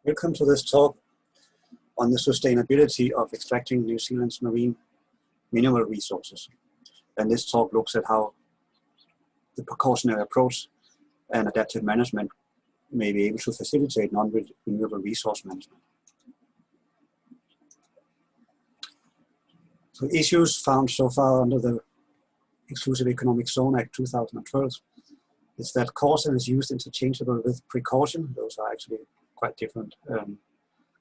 Welcome to this talk on the sustainability of extracting New Zealand's marine mineral resources. And this talk looks at how the precautionary approach and adaptive management may be able to facilitate non-renewable resource management. So issues found so far under the Exclusive Economic Zone Act 2012 is that caution is used interchangeable with precaution. Those are actually quite different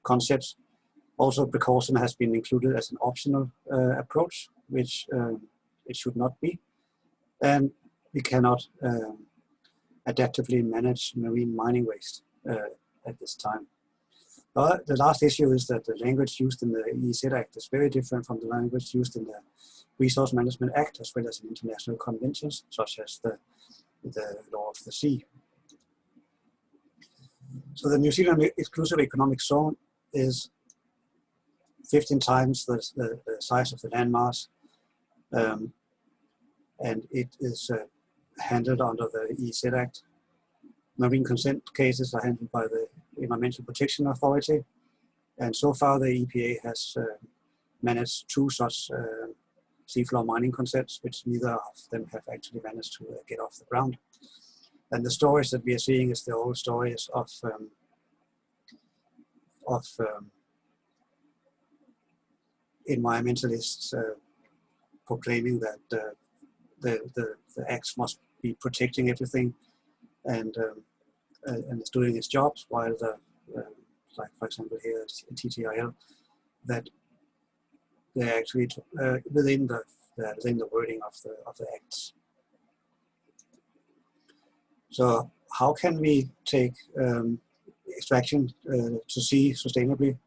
concepts. Also, precaution has been included as an optional approach, which it should not be. And we cannot adaptively manage marine mining waste at this time. But the last issue is that the language used in the EEZ Act is very different from the language used in the Resource Management Act, as well as in international conventions, such as the Law of the Sea. So the New Zealand Exclusive Economic Zone is 15 times the size of the landmass, and it is handled under the EEZ Act. Marine consent cases are handled by the Environmental Protection Authority, and so far the EPA has managed two such seafloor mining consents, which neither of them have actually managed to get off the ground. And the stories that we are seeing is the old stories of environmentalists proclaiming that the acts must be protecting everything and it's doing its jobs, while the like for example here at TTIL, that they're actually within the wording of the acts. So how can we take extraction to sea sustainably?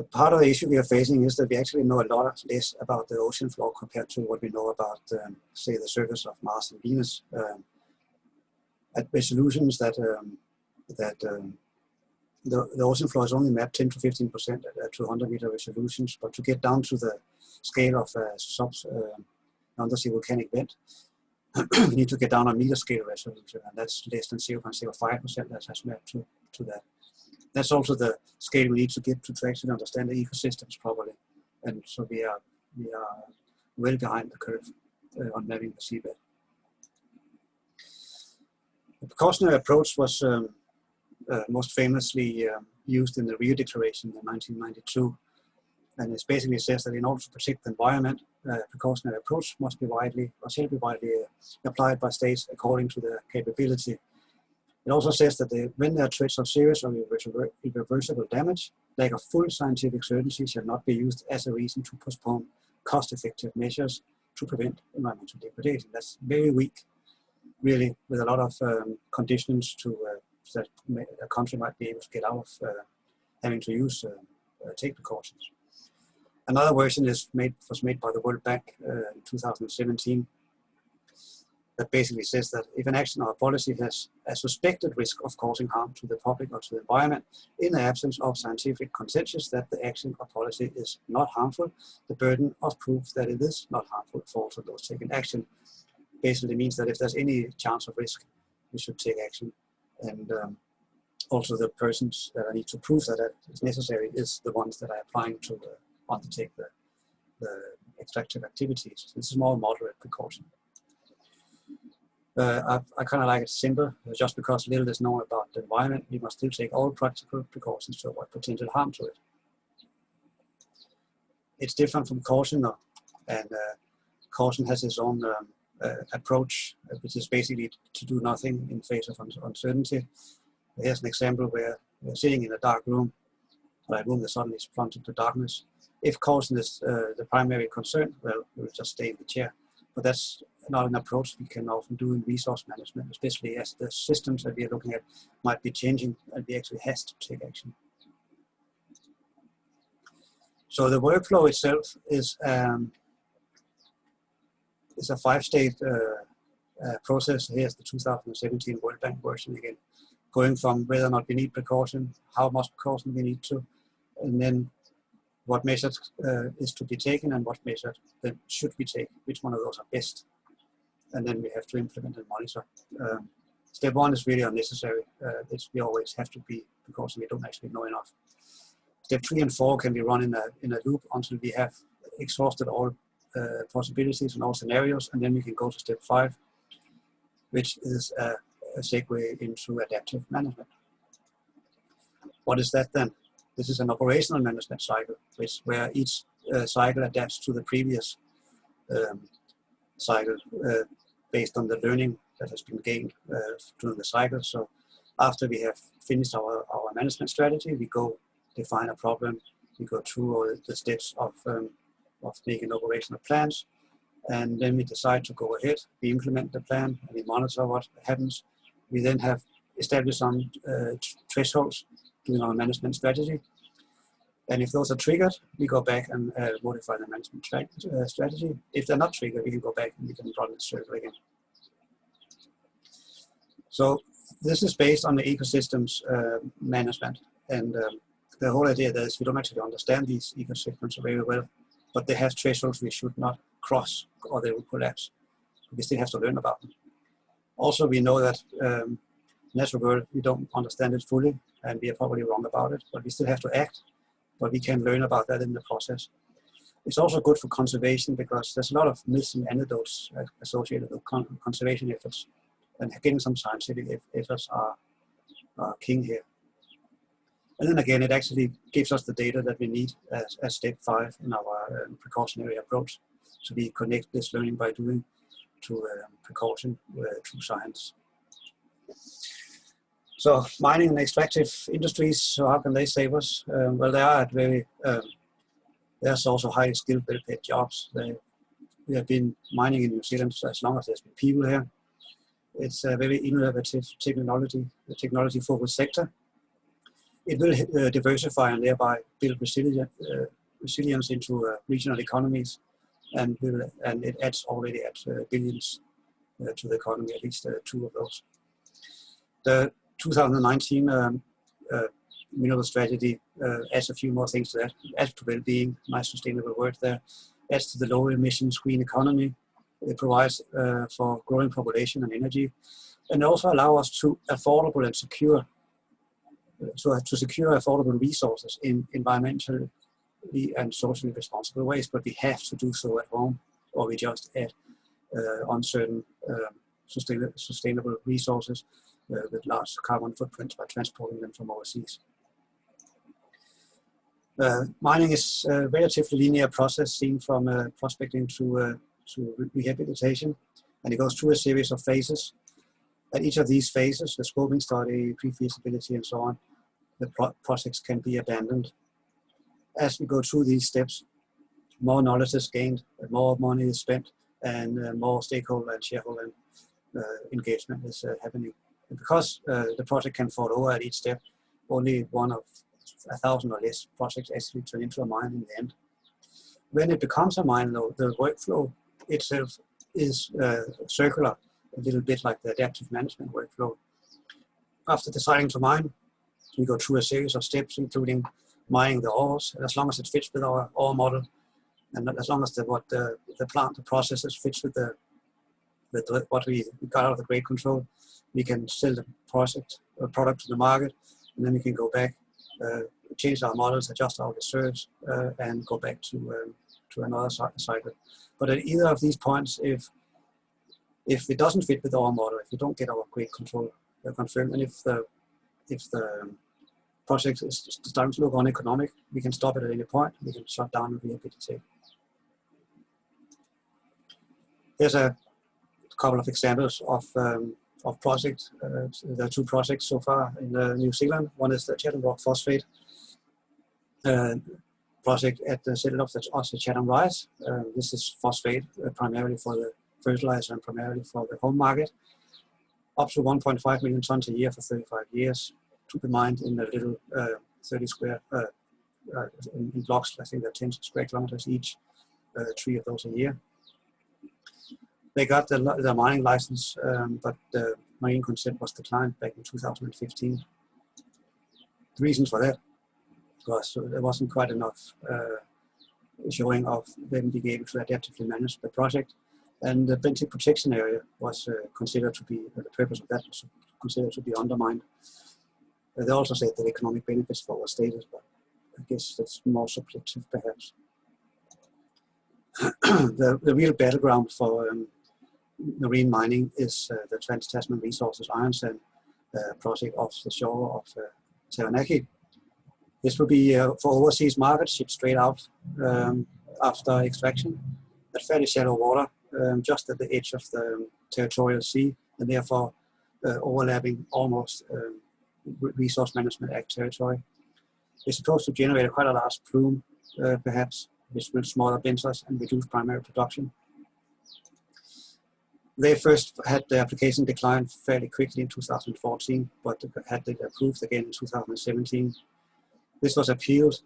Part of the issue we are facing is that we actually know a lot less about the ocean floor compared to what we know about, say, the surface of Mars and Venus. At resolutions that the ocean floor is only mapped 10 to 15% at 200-meter resolutions, but to get down to the scale of a undersea volcanic vent, we need to get down a meter scale resolution, and that's less than 0.05% that has mapped to that. That's also the scale we need to get to actually understand the ecosystems properly, and so we are well behind the curve on mapping the seabed. The precautionary approach was most famously used in the Rio Declaration in 1992, and it basically says that in order to protect the environment, precautionary approach must be widely or shall be widely applied by states according to their capability. It also says that when there are threats of serious or irreversible damage, lack of full scientific certainty shall not be used as a reason to postpone cost-effective measures to prevent environmental degradation. That's very weak, really, with a lot of conditions to that a country might be able to get out of having to take precautions. Another version was made by the World Bank in 2017 that basically says that if an action or a policy has a suspected risk of causing harm to the public or to the environment, in the absence of scientific consensus that the action or policy is not harmful, the burden of proof that it is not harmful falls on those taking action. Basically means that if there's any chance of risk, we should take action. And also the persons that I need to prove that it's necessary is the ones that are applying to undertake the extractive activities. This is more moderate precaution. I kind of like it simple. Just because little is known about the environment, we must still take all practical precautions to avoid potential harm to it. It's different from caution though, and caution has its own approach, which is basically to do nothing in face of uncertainty. Here's an example where we're sitting in a dark room, or a room that suddenly is plunged into darkness. If caution is the primary concern, well, we'll just stay in the chair. But that's not an approach we can often do in resource management, especially as the systems that we are looking at might be changing and we actually has to take action. So the workflow itself is a 5-stage process. Here's the 2017 World Bank version again, going from whether or not we need precaution, how much precaution we need to, and then what measures is to be taken and what measures then should we take, which one of those are best. And then we have to implement and monitor. Step one is really unnecessary. We always have to be because we don't actually know enough. Step 3 and 4 can be run in a loop until we have exhausted all possibilities and all scenarios, and then we can go to step 5, which is a segue into adaptive management. What is that then? This is an operational management cycle, where each cycle adapts to the previous cycle based on the learning that has been gained during the cycle. So after we have finished our management strategy, we go define a problem, we go through all the steps of making operational plans, and then we decide to go ahead, we implement the plan, and we monitor what happens. We then have established some thresholds during our management strategy. And if those are triggered, we go back and modify the management strategy. If they're not triggered, we can go back and we can run the circle again. So this is based on the ecosystems management. And the whole idea is we don't actually understand these ecosystems very well, but they have thresholds we should not cross or they will collapse. We still have to learn about them. Also, we know that natural world, we don't understand it fully, and we are probably wrong about it, but we still have to act. But we can learn about that in the process. It's also good for conservation because there's a lot of myths and anecdotes associated with conservation efforts, and getting some scientific efforts are king here. And then again, it actually gives us the data that we need as step 5 in our precautionary approach. So we connect this learning by doing to precaution through science. So mining and extractive industries, so how can they save us? Well, they are at very, there's also highly skilled, well-paid jobs. We have been mining in New Zealand as long as there's been people here. It's a very innovative technology-focused sector. It will diversify and thereby build resilience into regional economies, and it adds already at billions to the economy, at least 2 of those. The 2019 mineral strategy adds a few more things to that. Adds to well-being, nice sustainable word there. Adds to the low emissions green economy. It provides for growing population and energy, and also allow us to affordable and secure, to secure affordable resources in environmentally and socially responsible ways. But we have to do so at home, or we just add uncertain sustainable resources with large carbon footprints by transporting them from overseas. Mining is a relatively linear process seen from prospecting to rehabilitation, and it goes through a series of phases. At each of these phases, the scoping study, pre-feasibility, and so on, the projects can be abandoned. As we go through these steps, more knowledge is gained, more money is spent, and more stakeholder and shareholder engagement is happening. And because the project can fall over at each step, only one of 1,000 or less projects actually turn into a mine in the end. When it becomes a mine, though, the workflow itself is circular, a little bit like the adaptive management workflow. After deciding to mine, we go through a series of steps, including mining the ores, and as long as it fits with our ore model, and as long as the processes fits with what we got out of the grade control, we can sell the product to the market, and then we can go back, change our models, adjust our reserves, and go back to another cycle. But at either of these points, if it doesn't fit with our model, if we don't get our grade control confirmed, and if the project is starting to look uneconomic, we can stop it at any point. We can shut down and rehabilitate. Here's a couple of examples of projects. There are 2 projects so far in New Zealand. One is the Chatham Rock Phosphate project at the center of the Chatham Rise. This is phosphate primarily for the fertilizer and primarily for the home market. Up to 1.5 million tons a year for 35 years. To be mined in a little 30 square, in blocks, I think they're 10 square kilometers each, 3 of those a year. They got the mining license, but the marine consent was declined back in 2015. The reasons for that was there wasn't quite enough showing of them being able to adaptively manage the project, and the benthic protection area was considered to be, the purpose of that was considered to be undermined. They also said that economic benefits were overstated, but I guess that's more subjective perhaps. The real battleground for marine mining is the Trans-Tasman Resources iron sand project off the shore of Taranaki. This will be for overseas markets, shipped straight out after extraction at fairly shallow water, just at the edge of the territorial sea, and therefore overlapping almost Resource Management Act territory. It's supposed to generate quite a large plume, perhaps, which will smaller benches and reduce primary production. They first had the application declined fairly quickly in 2014, but had it approved again in 2017. This was appealed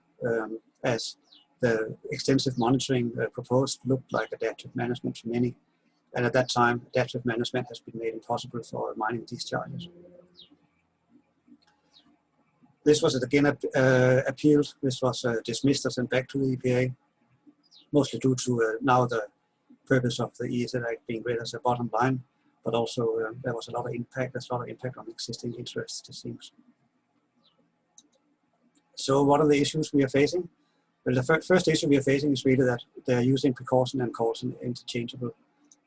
as the extensive monitoring proposed looked like adaptive management to many. And at that time, adaptive management has been made impossible for mining discharges. This was again appealed. This was dismissed and sent back to the EPA, mostly due to now the purpose of the EEZ Act being read as a bottom line, but also there was a lot of impact. There's a lot of impact on existing interests, it seems. So what are the issues we are facing? Well, the first issue we are facing is really that they're using precaution and caution interchangeably.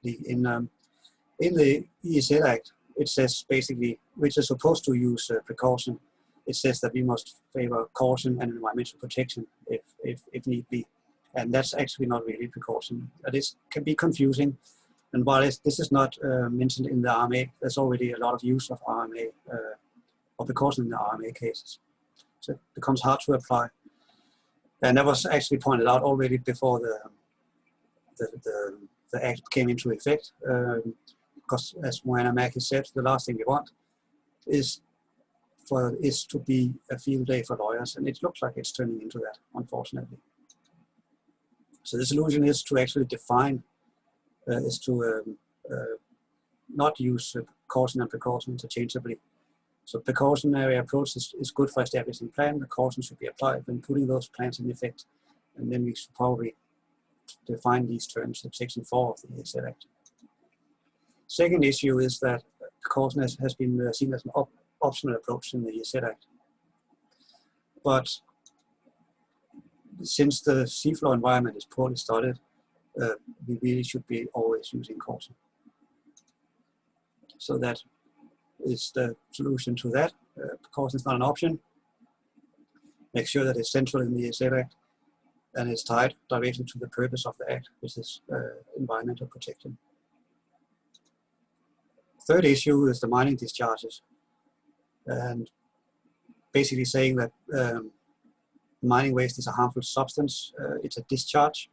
In the EEZ Act, it says basically, which is supposed to use precaution, it says that we must favor caution and environmental protection if need be. And that's actually not really precaution. This can be confusing. And while this is not mentioned in the RMA, there's already a lot of use of RMA or precaution in the RMA cases. So it becomes hard to apply. And that was actually pointed out already before the act came into effect. Because as Moana Maki said, the last thing we want is to be a field day for lawyers. And it looks like it's turning into that, unfortunately. So the solution is to actually define, not use caution and precaution interchangeably. So precautionary approach is good for establishing plan. The caution should be applied when putting those plans in effect. And then we should probably define these terms in section 4 of the EEZ Act. Second issue is that precaution has been seen as an optional approach in the EEZ Act. But since the seafloor environment is poorly studied, we really should be always using caution. So that is the solution to that. Precaution is not an option. Make sure that it's central in the EEZ Act and it's tied directly to the purpose of the Act, which is environmental protection. Third issue is the mining discharges. And basically saying that mining waste is a harmful substance, it's a discharge,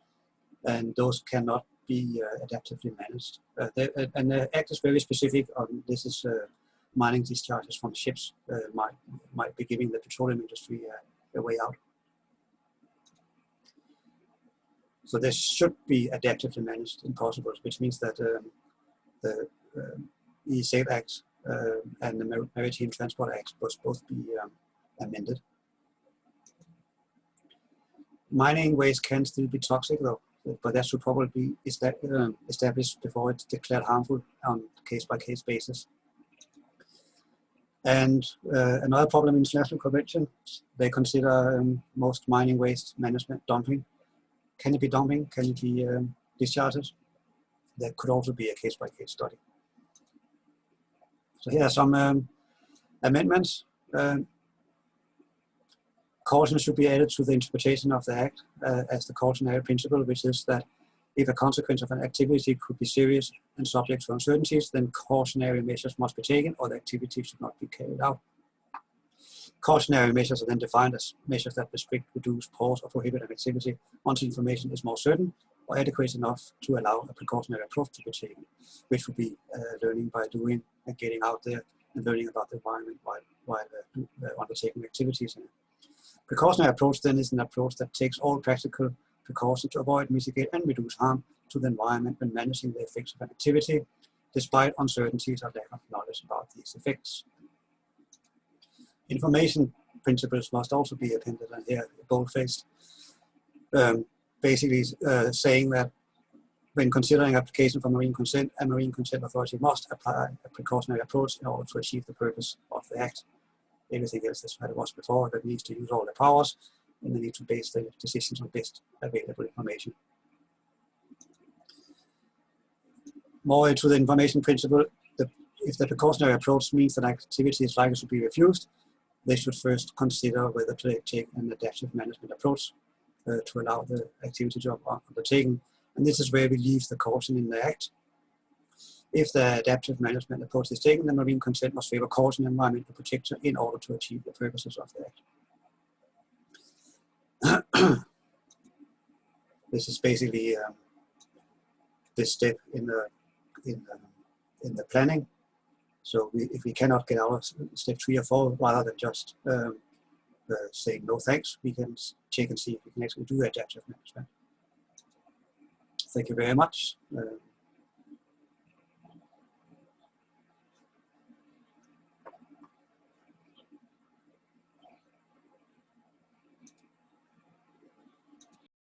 and those cannot be adaptively managed. And the Act is very specific on this is mining discharges from ships might be giving the petroleum industry a way out. So this should be adaptively managed in possible, which means that the EEZ Act and the Maritime Transport Act must both be amended. Mining waste can still be toxic though, but that should probably be established before it's declared harmful on a case-by-case basis. And another problem in international convention, they consider most mining waste management dumping. Can it be dumping? Can it be discharges? That could also be a case-by-case study. So here are some amendments. Caution should be added to the interpretation of the Act as the cautionary principle, which is that if a consequence of an activity could be serious and subject to uncertainties, then cautionary measures must be taken or the activity should not be carried out. Cautionary measures are then defined as measures that restrict, reduce, pause, or prohibit an activity once information is more certain or adequate enough to allow a precautionary approach to be taken, which would be learning by doing and getting out there and learning about the environment while undertaking activities in it. Precautionary approach then is an approach that takes all practical precautions to avoid, mitigate, and reduce harm to the environment when managing the effects of an activity, despite uncertainties or lack of knowledge about these effects. Information principles must also be appended, and here bold-faced, basically saying that when considering application for marine consent, a marine consent authority must apply a precautionary approach in order to achieve the purpose of the Act. everything else is what it was before, that needs to use all the powers, and they need to base the decisions on best available information. More into the information principle, if the precautionary approach means that activity is likely to be refused, they should first consider whether to take an adaptive management approach to allow the activity to be undertaken. And this is where we leave the caution in the act. If the adaptive management approach is taken, then marine consent must favor caution and environmental protection in order to achieve the purposes of the act. This is basically this step in the planning. So if we cannot get out of step 3 or 4, rather than just saying no thanks, we can check and see if we can actually do adaptive management. Thank you very much.